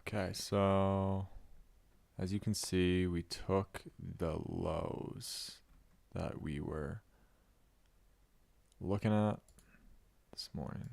Okay, so as you can see, we took the lows that we were looking at this morning.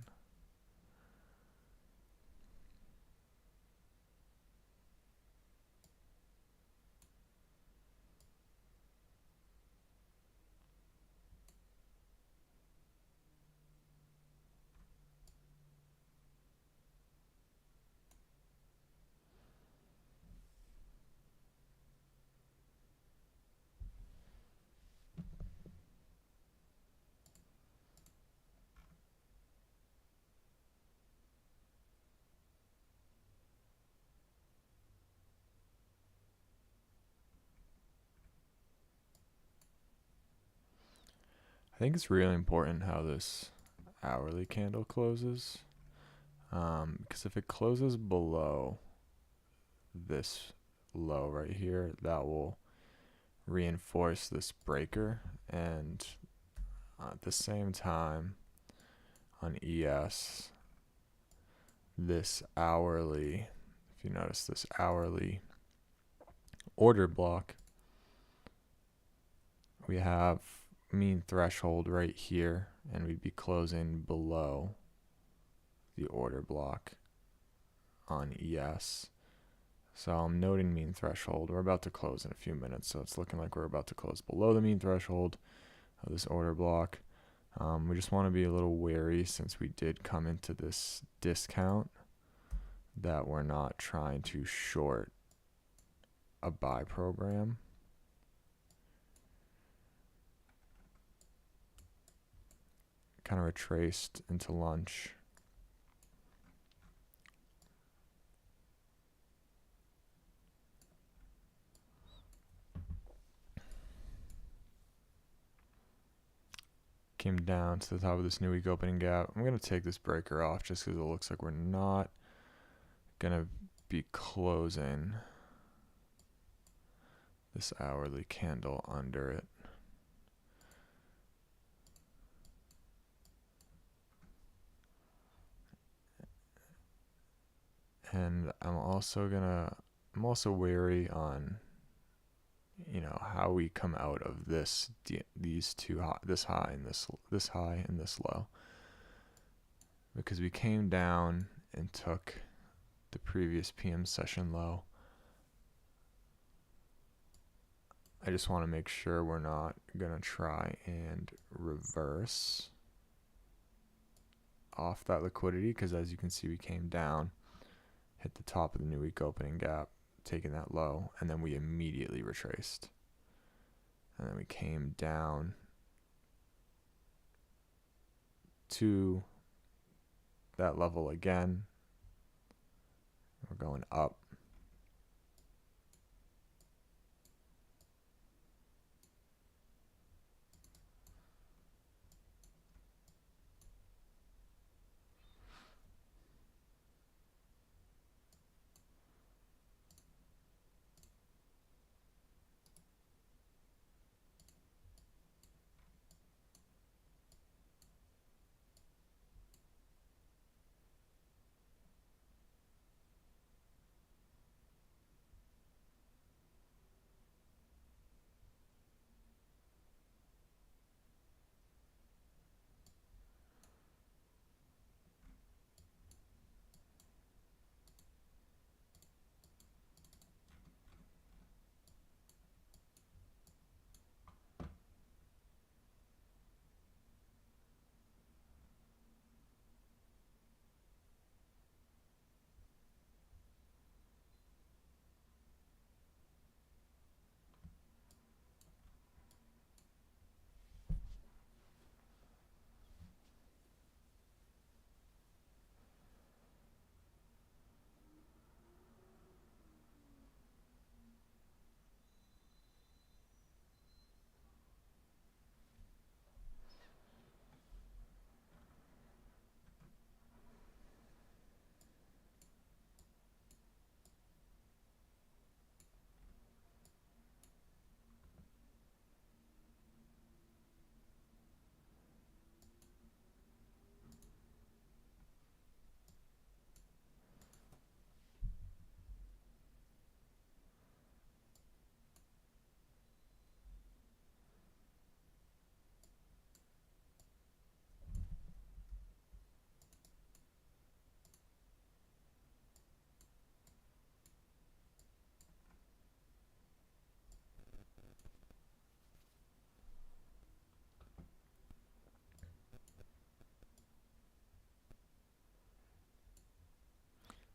I think it's really important how this hourly candle closes, because if it closes below this low right here, that will reinforce this breaker, and at the same time on ES, this hourly, if you notice this hourly order block, we have mean threshold right here, and we'd be closing below the order block on ES. So I'm noting mean threshold. We're about to close in a few minutes, so it's looking like we're about to close below the mean threshold of this order block. We just want to be a little wary, since we did come into this discount, that we're not trying to short a buy program. Kind of retraced into lunch. Came down to the top of this new week opening gap. I'm going to take this breaker off just because it looks like we're not going to be closing this hourly candle under it. And I'm also wary on, how we come out of this high and this high and this low, because we came down and took the previous PM session low. I just want to make sure we're not gonna try and reverse off that liquidity, because as you can see, we came down, hit the top of the new week opening gap, taking that low, and then we immediately retraced, and then we came down to that level again. We're going up,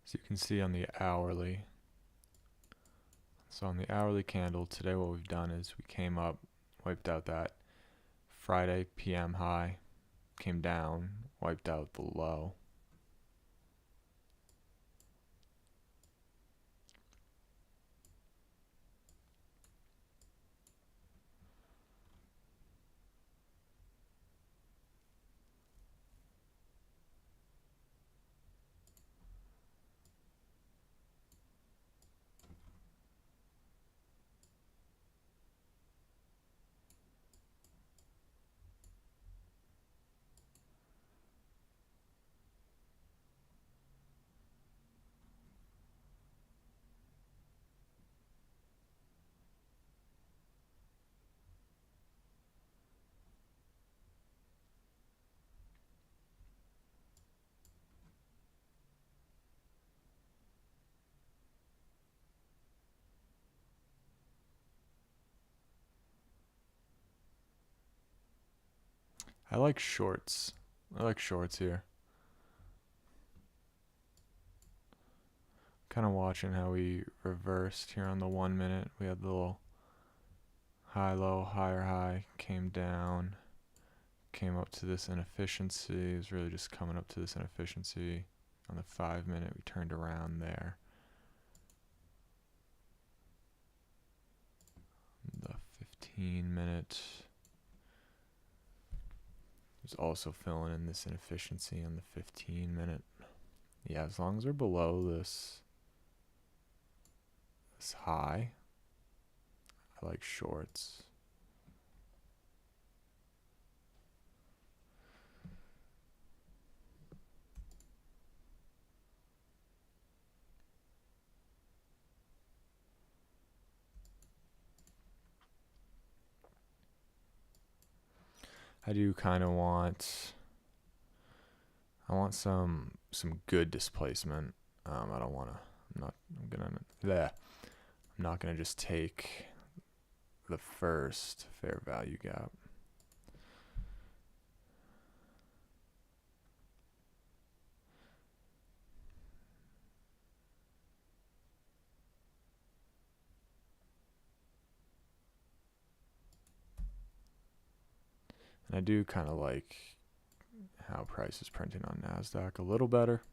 So you can see on the hourly. So on the hourly candle, today what we've done is we came up, wiped out that Friday PM high, came down, wiped out the low. I like shorts. I like shorts here. Kind of watching how we reversed here on the 1 minute. We had the little high, low, higher, high, came down, came up to this inefficiency. It was really just coming up to this inefficiency. On the 5 minute, we turned around there. The 15 minute was also filling in this inefficiency on the 15 minute. Yeah, as long as we're below this high, I like shorts. I do kind of want, I want some good displacement. I don't want to, I'm not gonna just take the first fair value gap. And I do kind of like how price is printing on NASDAQ a little better.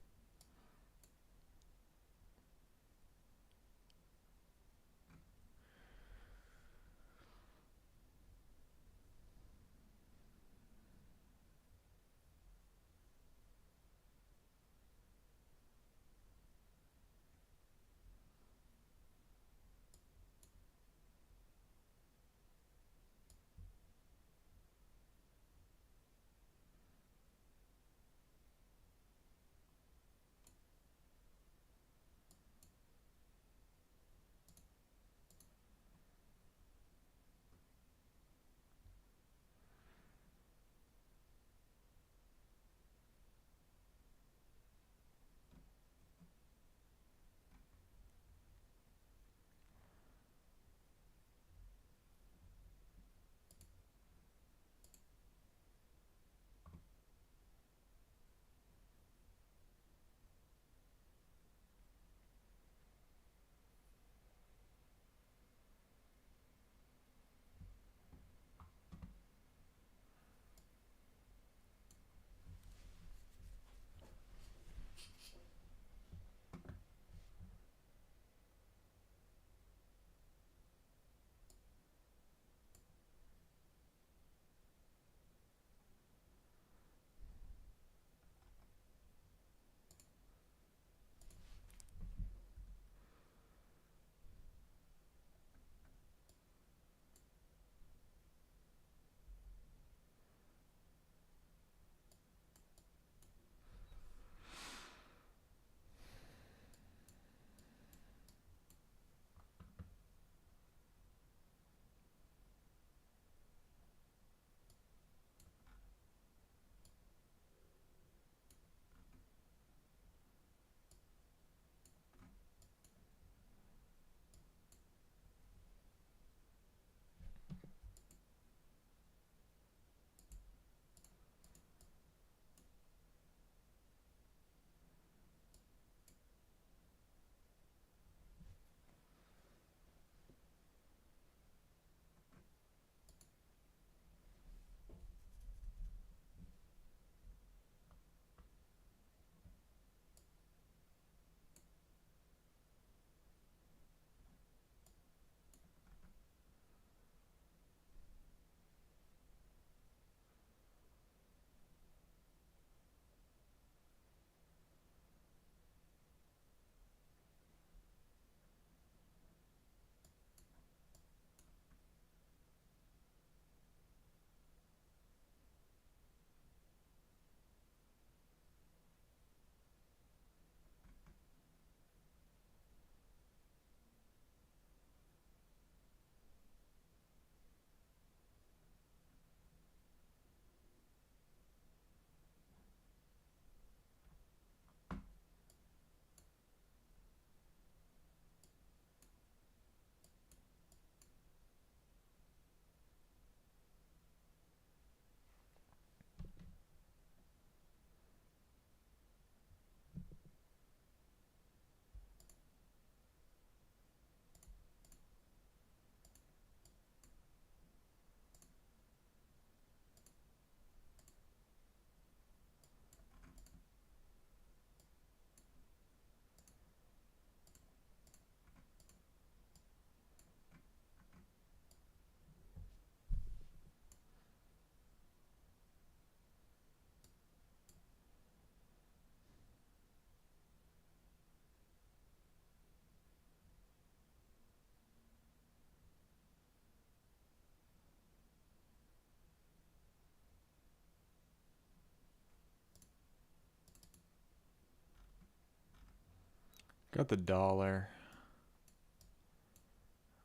Got the dollar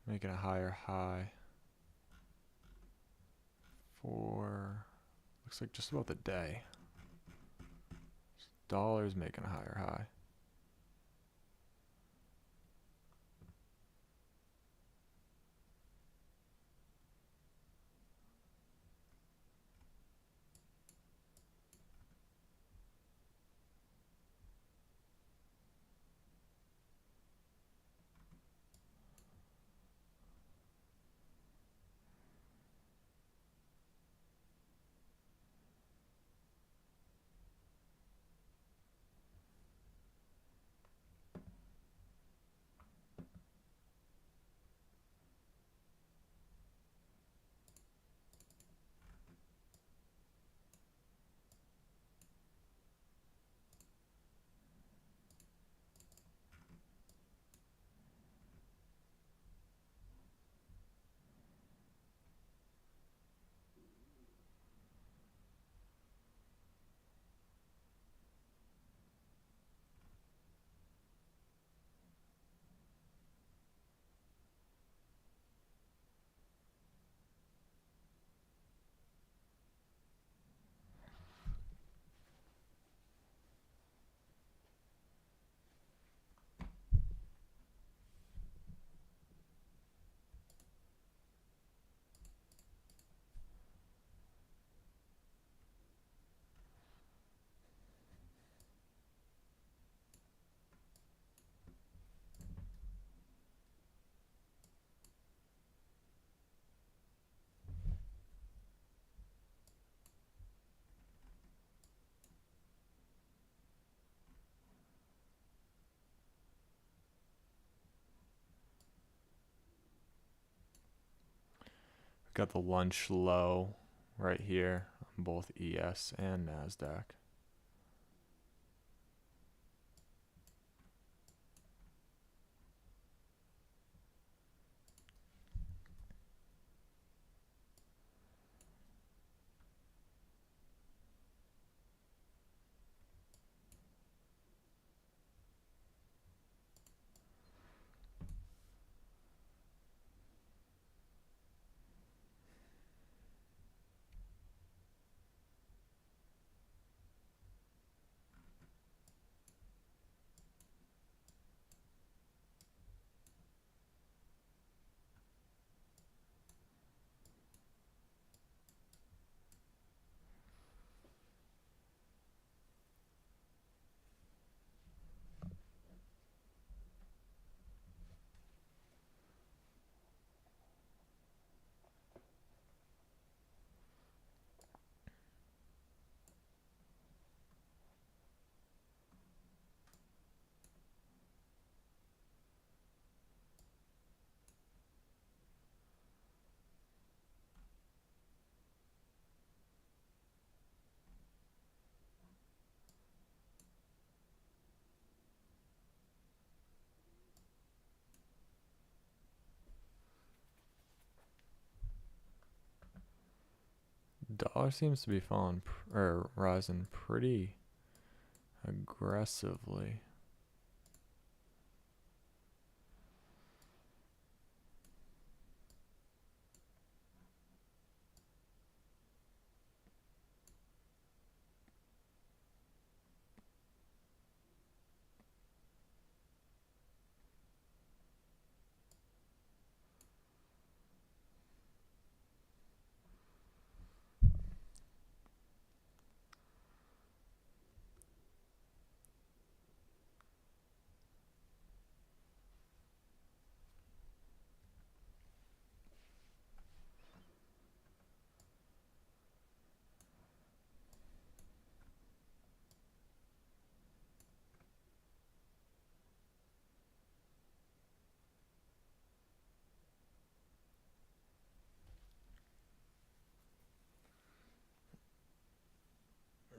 making a higher high for, looks like just about the day. Dollar's making a higher high. Got the lunch low right here on both ES and NASDAQ. Dollar seems to be falling or rising pretty aggressively.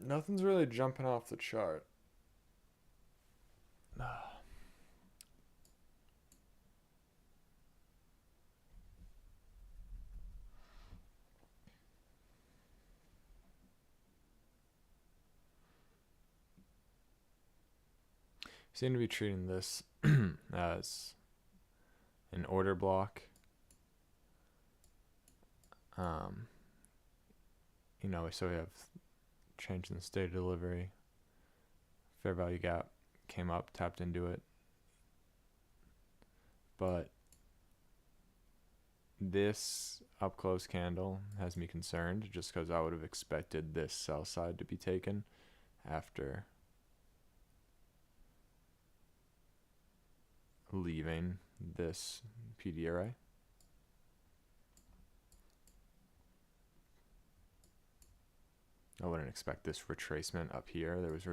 Nothing's really jumping off the chart. seem to be treating this as an order block. You know, so we have change in the state of delivery, fair value gap came up, tapped into it, but this up close candle has me concerned just because I would have expected this sell side to be taken after leaving this PD array. I wouldn't expect this retracement up here. There's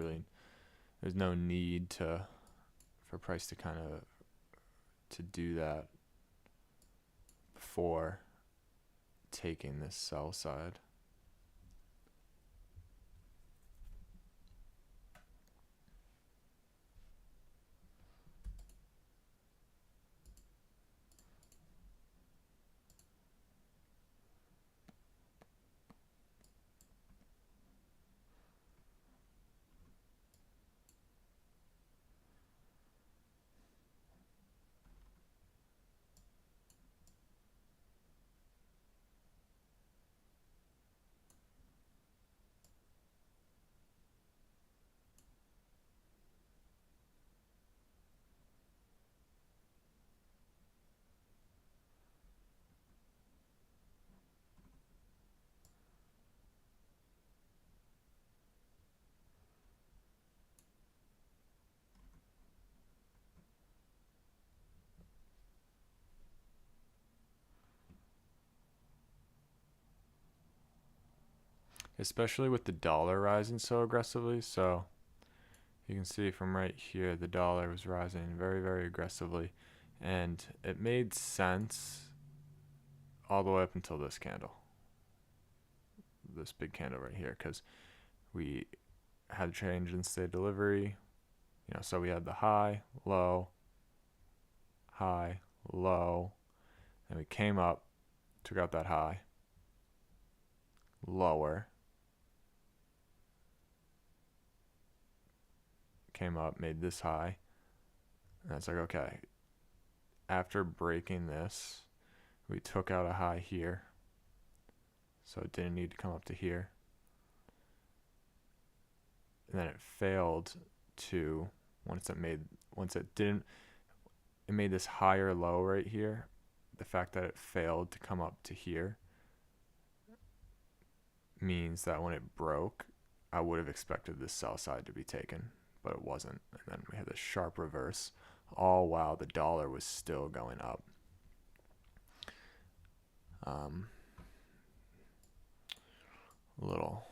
no need for price to kind of to do that before taking this sell side. Especially with the dollar rising so aggressively. So you can see from right here, the dollar was rising very, very aggressively. And it made sense all the way up until this candle. This big candle right here, because we had a change in state delivery. You know, so we had the high, low, and we came up, took out that high, lower, came up, made this high, and it's like, okay, after breaking this, we took out a high here, so it didn't need to come up to here, and then it failed to, it made this higher low right here. The fact that it failed to come up to here means that when it broke, I would have expected this sell side to be taken, but it wasn't. And then we had this sharp reverse, all while the dollar was still going up. A little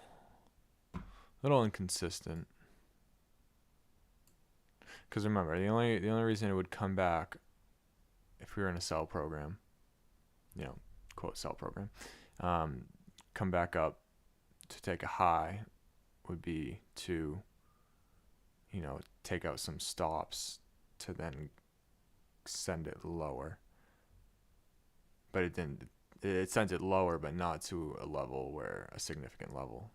inconsistent. Because remember, the only reason it would come back if we were in a sell program, you know, quote sell program, come back up to take a high would be to, you know, take out some stops to then send it lower. But it didn't. It sent it lower, but not to a level where a significant level.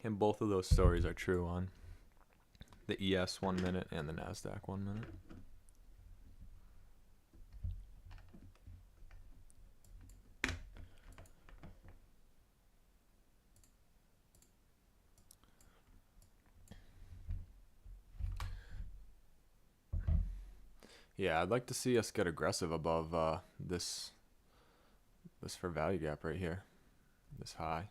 And both of those stories are true on the ES 1 minute and the NASDAQ 1 minute. Yeah, I'd like to see us get aggressive above this fair value gap right here, this high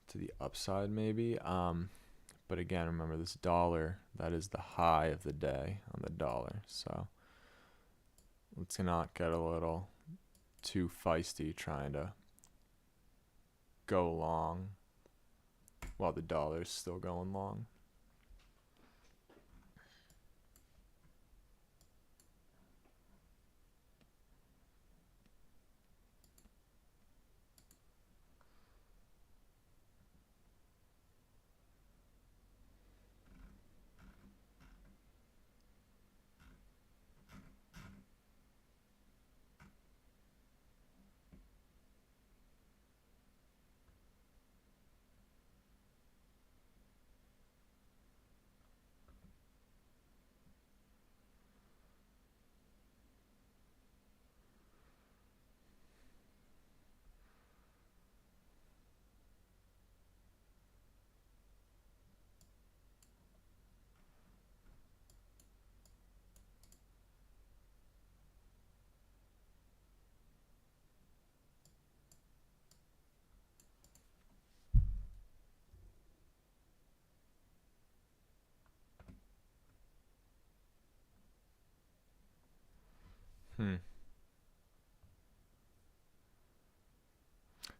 to the upside maybe. But again, remember this dollar, that is the high of the day on the dollar. So let's not get a little too feisty trying to go long while the dollar's still going long.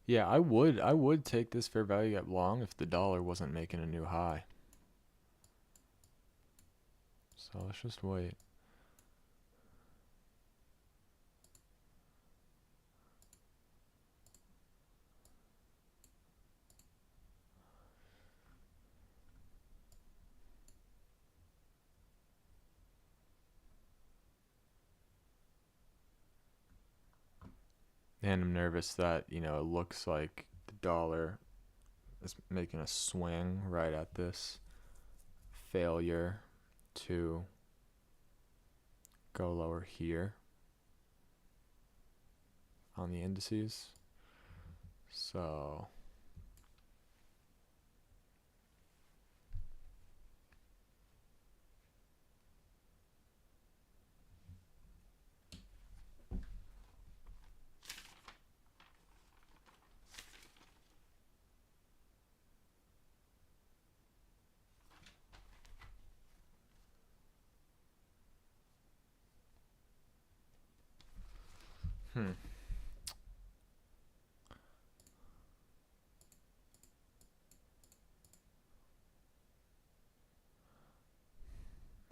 Yeah, I would take this fair value gap long if the dollar wasn't making a new high. So let's just wait. And I'm nervous that, it looks like the dollar is making a swing right at this failure to go lower here on the indices. So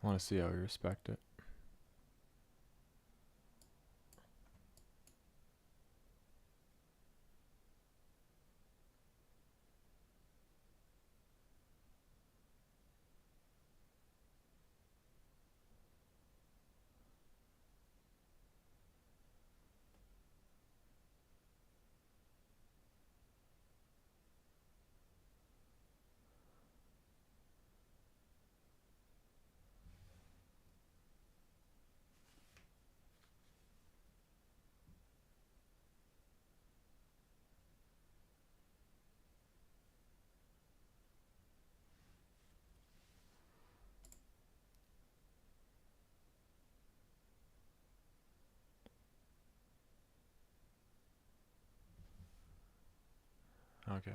I want to see how we respect it. Okay.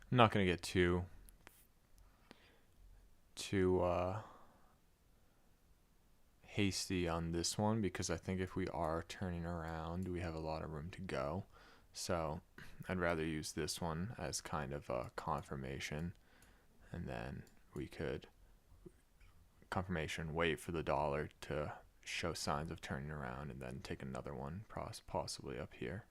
I'm not gonna get too hasty on this one because I think if we are turning around, we have a lot of room to go. So I'd rather use this one as kind of a confirmation, and then we could confirmation, wait for the dollar to show signs of turning around, and then take another one possibly up here.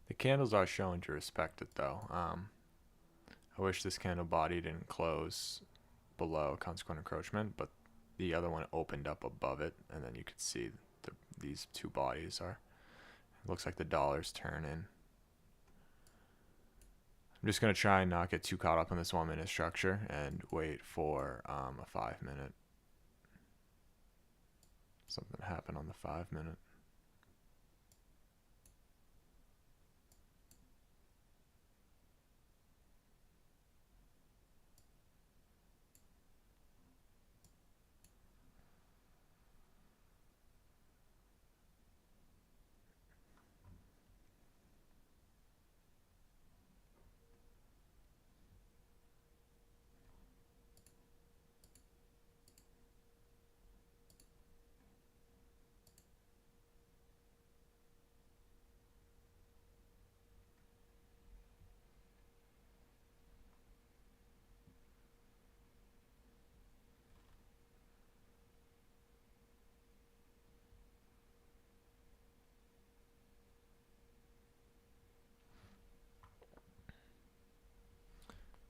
The candles are showing to respect it though. I wish this candle body didn't close below consequent encroachment, but the other one opened up above it, and then you could see these two bodies are. It looks like the dollar's turning. I'm just gonna try and not get too caught up in this 1 minute structure and wait for a 5 minute. Something happened on the 5-minute.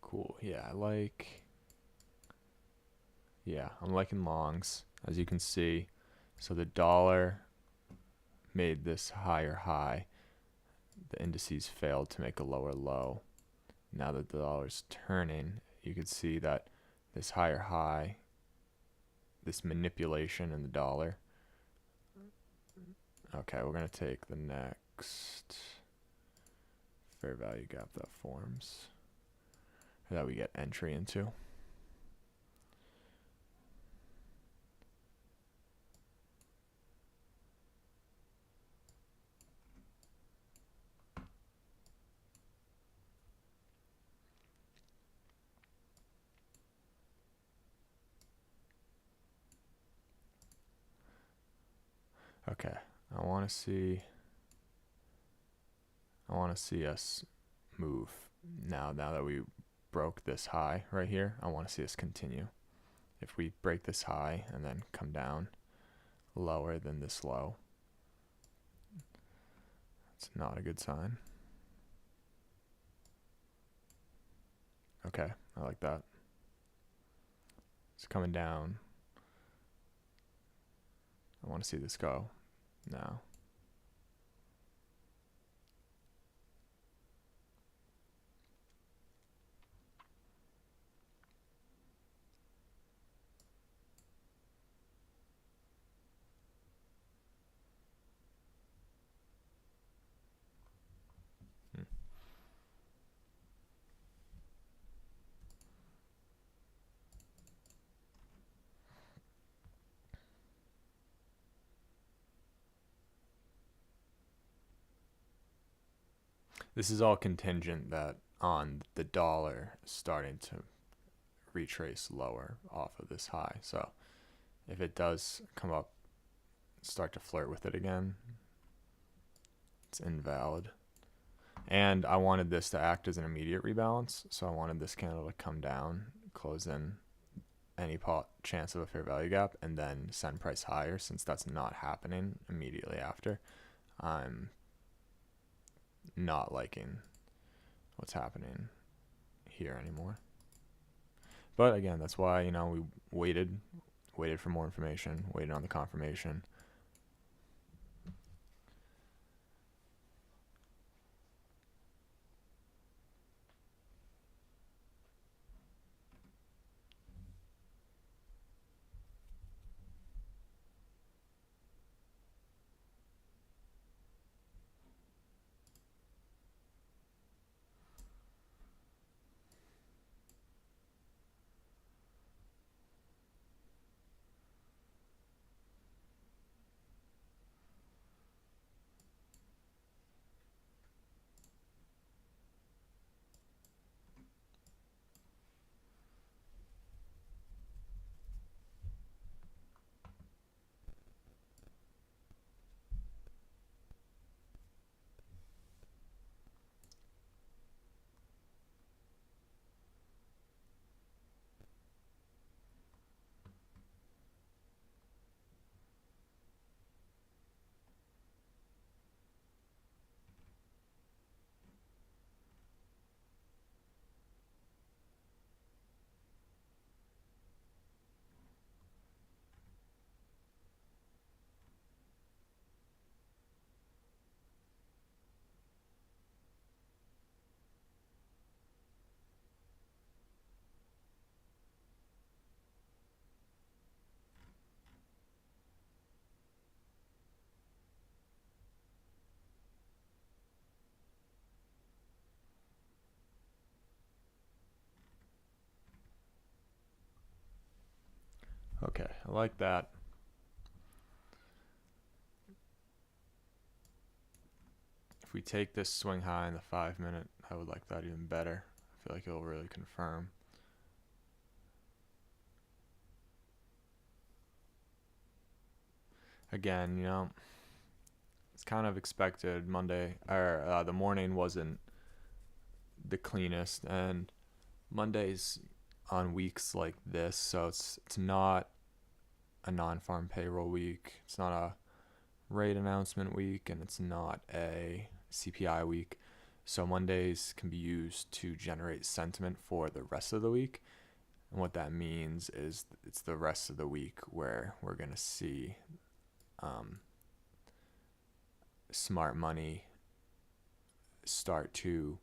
Cool. Yeah, I'm liking longs, as you can see. So the dollar made this higher high. The indices failed to make a lower low. Now that the dollar's turning, you can see that this higher high, this manipulation in the dollar. Okay, we're going to take the next fair value gap that forms, that we get entry into. Okay, I want to see us move now that we broke this high right here. I want to see us continue. If we break this high and then come down lower than this low, it's not a good sign. Okay, I like that. It's coming down. I want to see this go now. This is all contingent that on the dollar starting to retrace lower off of this high. So if it does come up, start to flirt with it again, it's invalid. And I wanted this to act as an immediate rebalance, so I wanted this candle to come down, close in any chance of a fair value gap, and then send price higher. Since that's not happening immediately after, I'm not liking what's happening here anymore. But again, that's why, we waited for more information, waited on the confirmation. Okay, I like that. If we take this swing high in the 5 minute, I would like that even better. I feel like it'll really confirm. Again, you know, it's kind of expected. Monday, or the morning wasn't the cleanest, and Mondays on weeks like this, so it's not a non-farm payroll week. It's not a rate announcement week, and it's not a CPI week. So Mondays can be used to generate sentiment for the rest of the week. And what that means is it's the rest of the week where we're going to see smart money start to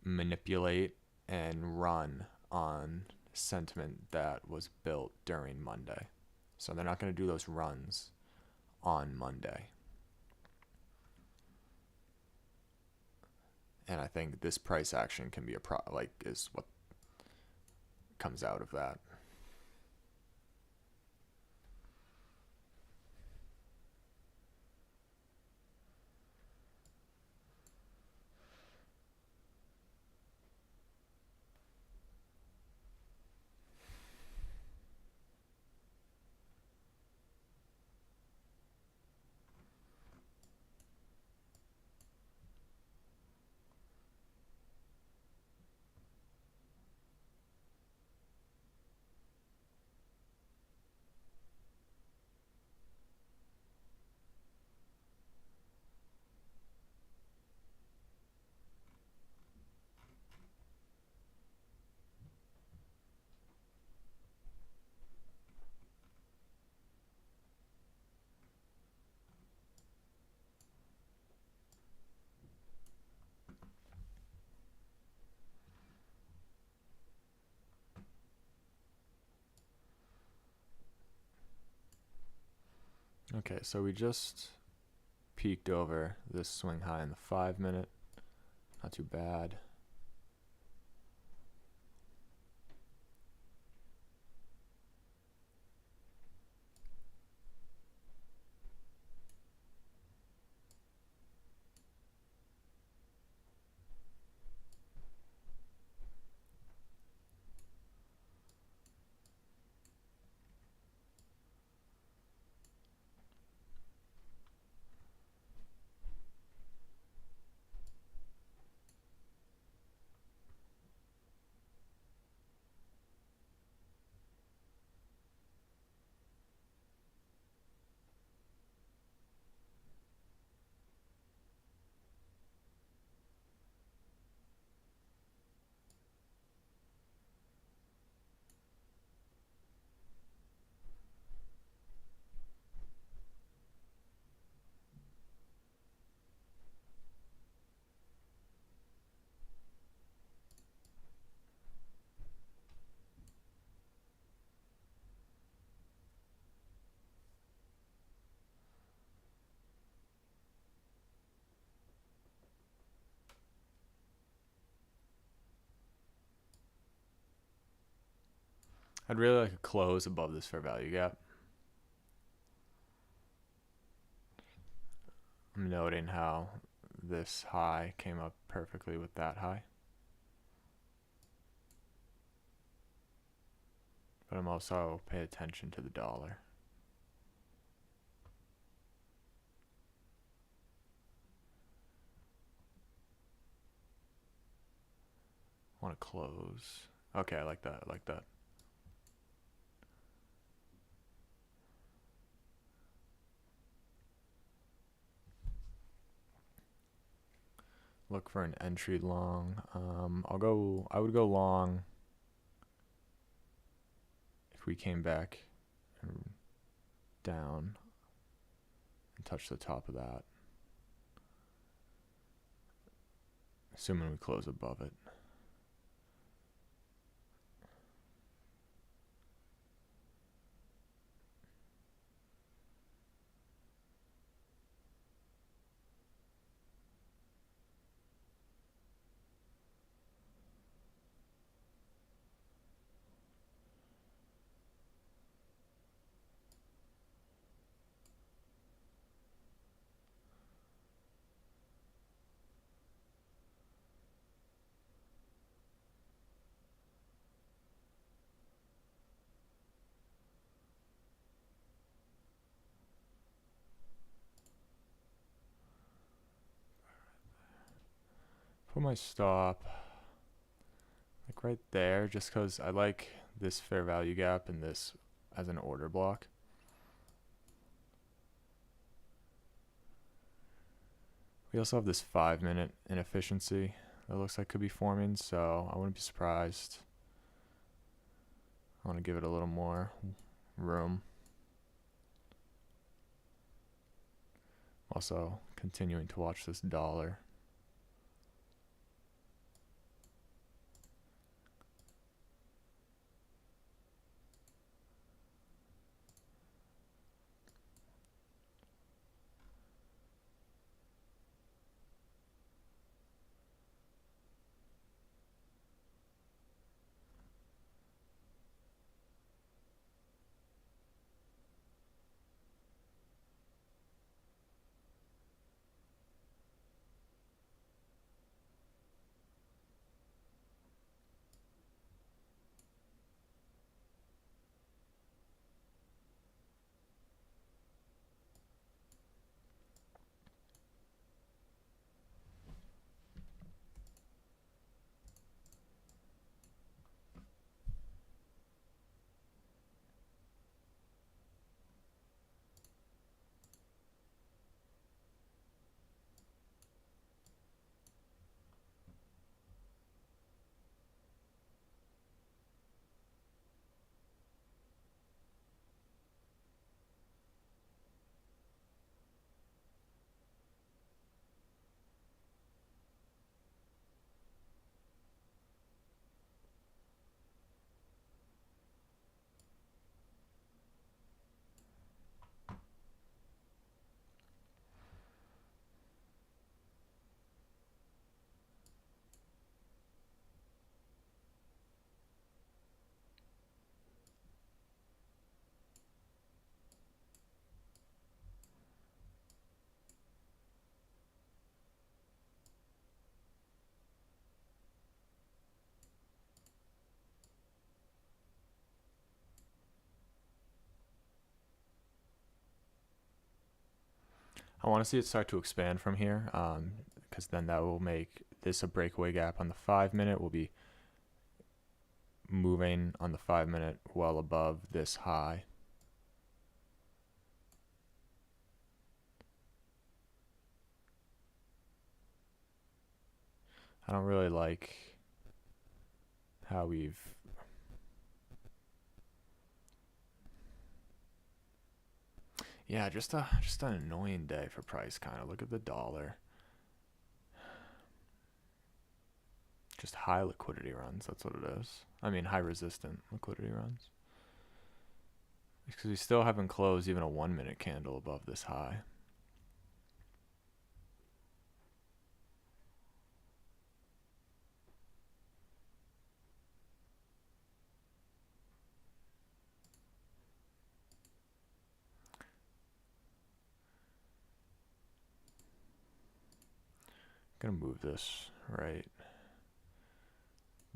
manipulate and run on sentiment that was built during Monday. So they're not going to do those runs on Monday. And I think this price action can be is what comes out of that. Okay, so we just peaked over this swing high in the 5 minute. Not too bad. I'd really like a close above this fair value gap. I'm noting how this high came up perfectly with that high. But I'm also paying attention to the dollar. I want to close. Okay, I like that. I like that. Look for an entry long. I would go long if we came back and down and touched the top of that. Assuming we close above it. Put my stop like right there, just because I like this fair value gap and this as an order block. We also have this 5-minute inefficiency that looks like could be forming, so I wouldn't be surprised. I want to give it a little more room. Also continuing to watch this dollar. I want to see it start to expand from here, because then that will make this a breakaway gap on the 5-minute. We'll be moving on the 5-minute well above this high. I don't really like how we've just an annoying day for price. Kind of look at the dollar. Just high liquidity runs. That's what it is. I mean, high resistant liquidity runs. Because we still haven't closed even a 1-minute candle above this high. Gonna move this right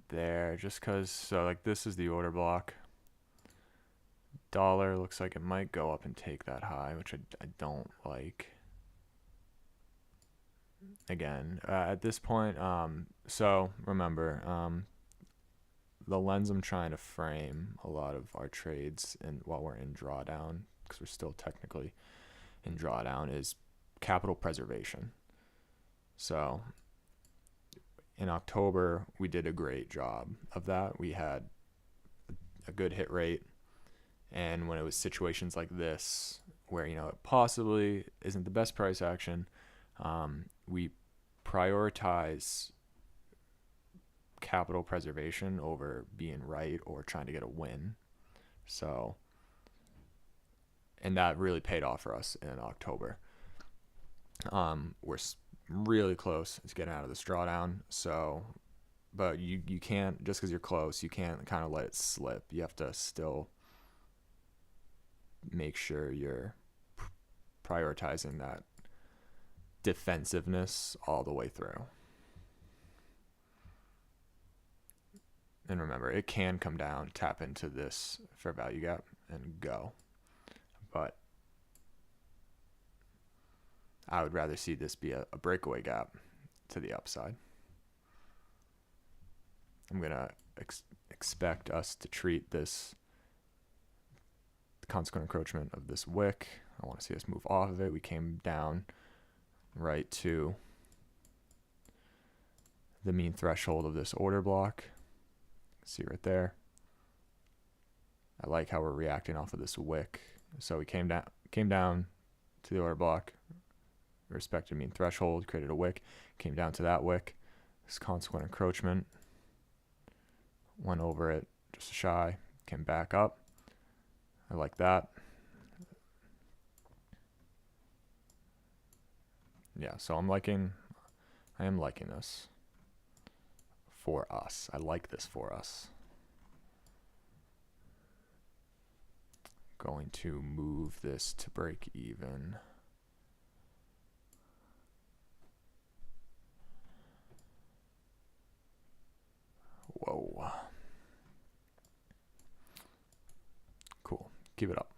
there just because, so like this is the order block. Dollar looks like it might go up and take that high, which I don't like. Again, at this point, so remember, the lens I'm trying to frame a lot of our trades and while we're in drawdown, because we're still technically in drawdown, is capital preservation. So in October, we did a great job of that. We had a good hit rate. And when it was situations like this, where, you know, it possibly isn't the best price action, we prioritize capital preservation over being right or trying to get a win. So, and that really paid off for us in October. We're really close to getting out of this drawdown. So, but you can't, just because you're close, you can't kind of let it slip. You have to still make sure you're prioritizing that defensiveness all the way through. And remember, it can come down, tap into this fair value gap, and go. But I would rather see this be a breakaway gap to the upside. I'm going to expect us to treat this consequent encroachment of this wick. I want to see us move off of it. We came down right to the mean threshold of this order block. See right there. I like how we're reacting off of this wick. So we came down to the order block, respected mean threshold, created a wick, came down to that wick. This consequent encroachment went over it just shy, came back up. I like that. Yeah, so I am liking this for us. I like this for us. Going to move this to break even. Whoa. Cool. Keep it up.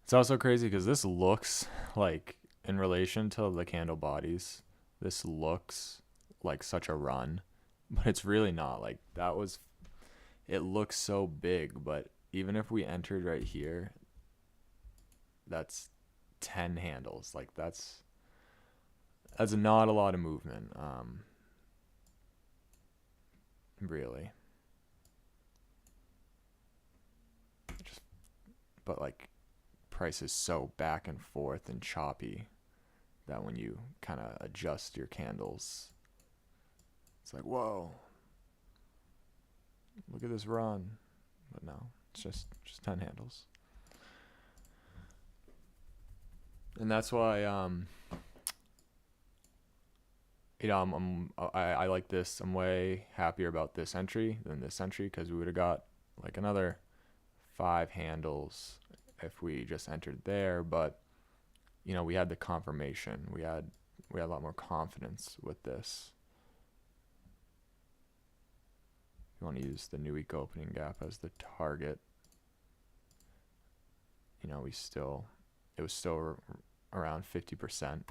It's also crazy because this looks like, in relation to the candle bodies, this looks like such a run, but it's really not. Like, it looks so big, but even if we entered right here, that's 10 handles. Like, that's not a lot of movement, really. But like, price is so back and forth and choppy that when you kind of adjust your candles, it's like, whoa, look at this run. But no, it's just 10 handles. And that's why I like this. I'm way happier about this entry than this entry, because we would have got like another 5 handles if we just entered there. But we had the confirmation. We had a lot more confidence with this. You want to use the new week opening gap as the target. It was still around 50%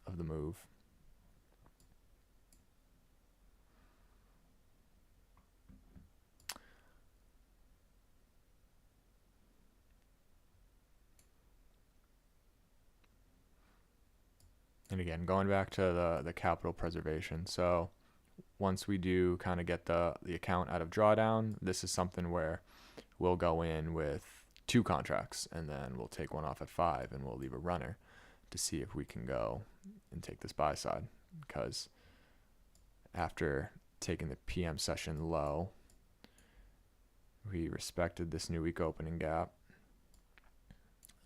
of the move. And again, going back to the capital preservation. So once we do kind of get the account out of drawdown, this is something where we'll go in with 2 contracts, and then we'll take one off at 5, and we'll leave a runner to see if we can go and take this buy side. Because after taking the PM session low, we respected this new week opening gap.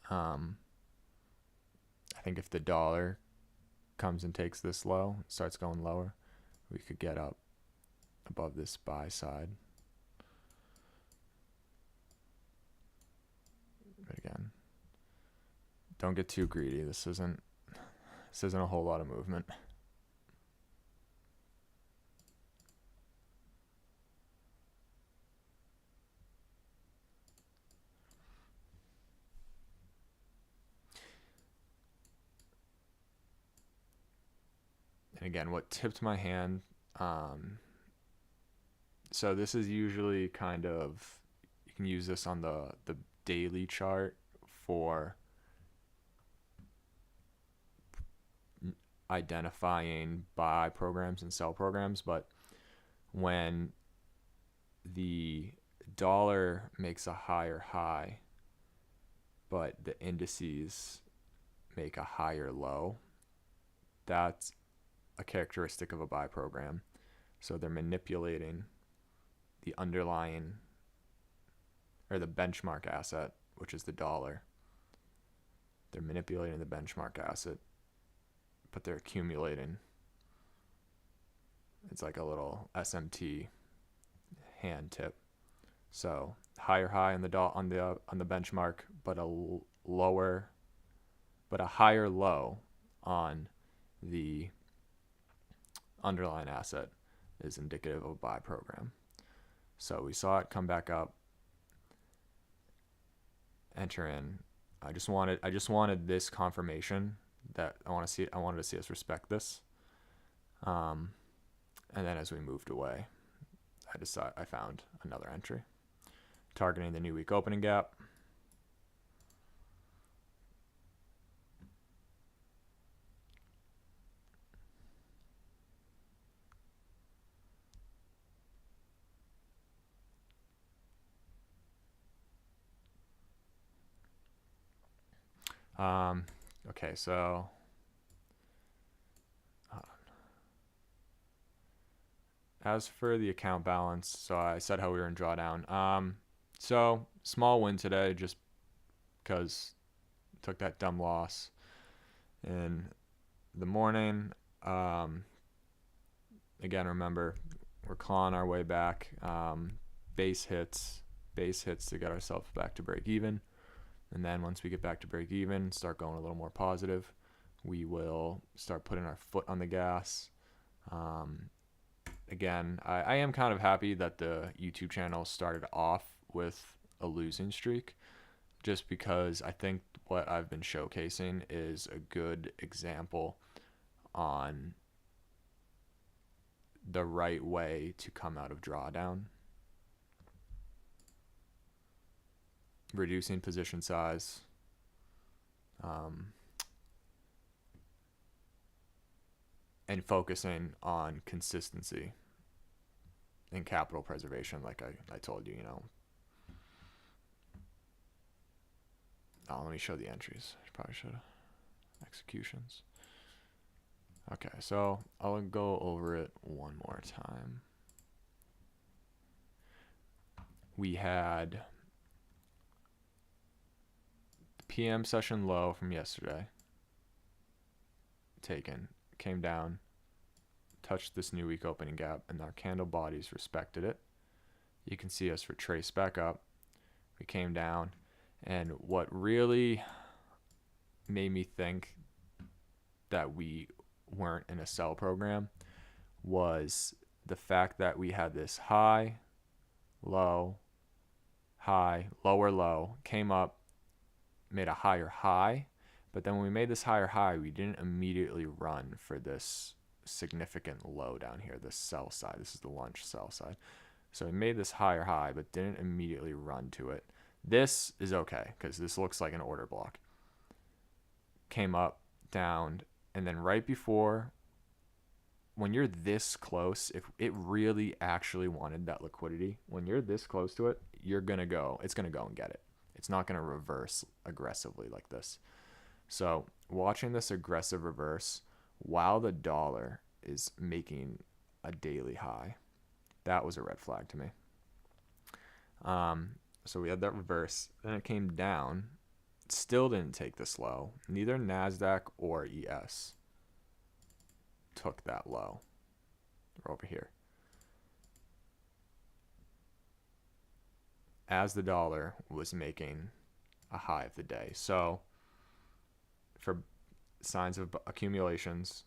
I think if the dollar comes and takes this low, starts going lower, we could get up above this buy side. But again, don't get too greedy. This isn't a whole lot of movement. And again, what tipped my hand, so this is usually kind of, you can use this on the daily chart for identifying buy programs and sell programs. But when the dollar makes a higher high, but the indices make a higher low, that's a characteristic of a buy program. So they're manipulating the underlying, or the benchmark asset, which is the dollar, They're manipulating the benchmark asset, but they're accumulating. It's like a little SMT hand tip. So higher high on the benchmark, but a higher low on the underlying asset is indicative of a buy program. So we saw it come back up, enter in. I just wanted this confirmation that I wanted to see us respect this. And then as we moved away, I found another entry targeting the new week opening gap. Okay, so as for the account balance, so I said how we were in drawdown. So small win today, just because took that dumb loss in the morning. Again, remember, we're clawing our way back. Base hits to get ourselves back to break even. And then once we get back to break even, start going a little more positive, we will start putting our foot on the gas. Again, I am kind of happy that the YouTube channel started off with a losing streak, just because I think what I've been showcasing is a good example on the right way to come out of drawdown. Reducing position size, and focusing on consistency and capital preservation, like I told you, let me show the entries. I probably should. Executions. Okay, so I'll go over it one more time. We had the PM session low from yesterday taken, came down, touched this new week opening gap, and our candle bodies respected it. You can see us retrace back up. We came down, and what really made me think that we weren't in a sell program was the fact that we had this high, low, high, lower low, came up, made a higher high, but then when we made this higher high, we didn't immediately run for this significant low down here, this sell side. This is the lunch sell side. So we made this higher high, but didn't immediately run to it. This is okay, because this looks like an order block. Came up, down, and then right before, when you're this close, if it really actually wanted that liquidity, when you're this close to it, it's going to go and get it. It's not going to reverse aggressively like this. So watching this aggressive reverse while the dollar is making a daily high, that was a red flag to me. So we had that reverse, then it came down, still didn't take this low. Neither NASDAQ or ES took that low. We're over here. As the dollar was making a high of the day. So for signs of accumulations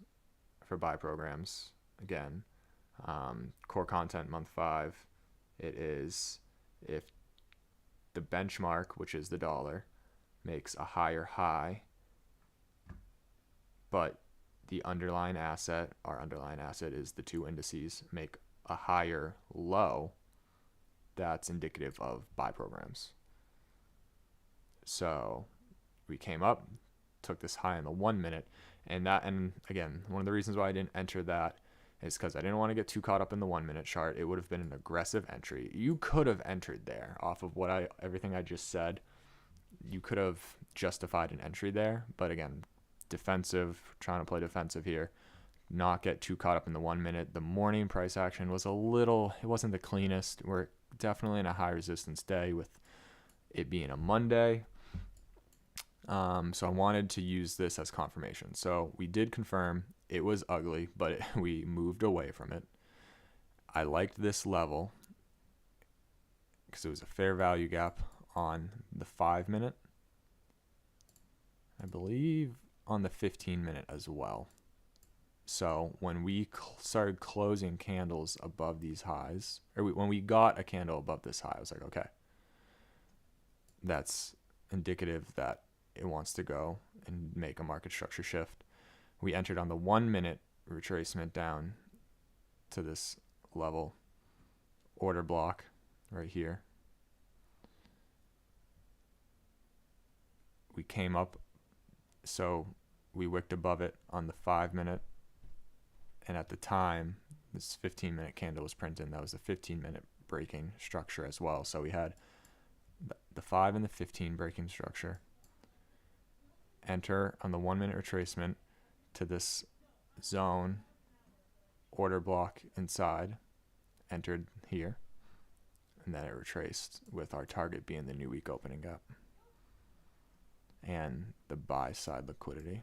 for buy programs, again, core content month 5, it is if the benchmark, which is the dollar, makes a higher high, but the underlying asset, our underlying asset is the two indices, make a higher low, that's indicative of buy programs. So we came up, took this high in the 1 minute, and again, one of the reasons why I didn't enter that is because I didn't want to get too caught up in the 1 minute chart. It would have been an aggressive entry. You could have entered there off of everything I just said. You could have justified an entry there, but again, defensive, trying to play defensive here, not get too caught up in the 1 minute. The morning price action was it wasn't the cleanest. We're definitely in a high resistance day with it being a Monday. So I wanted to use this as confirmation. So we did confirm it was ugly, but we moved away from it. I liked this level because it was a fair value gap on the 5 minute. I believe on the 15 minute as well. So when we started closing candles above these highs, or when we got a candle above this high, I was like, okay, that's indicative that it wants to go and make a market structure shift. We entered on the 1 minute retracement down to this level order block right here. We came up, so we wicked above it on the 5 minute, and at the time this 15-minute candle was printed. That was a 15-minute breaking structure as well. So we had the 5 and the 15 breaking structure. Enter on the 1 minute retracement to this zone order block inside, entered here, and then it retraced with our target being the new week opening gap and the buy side liquidity.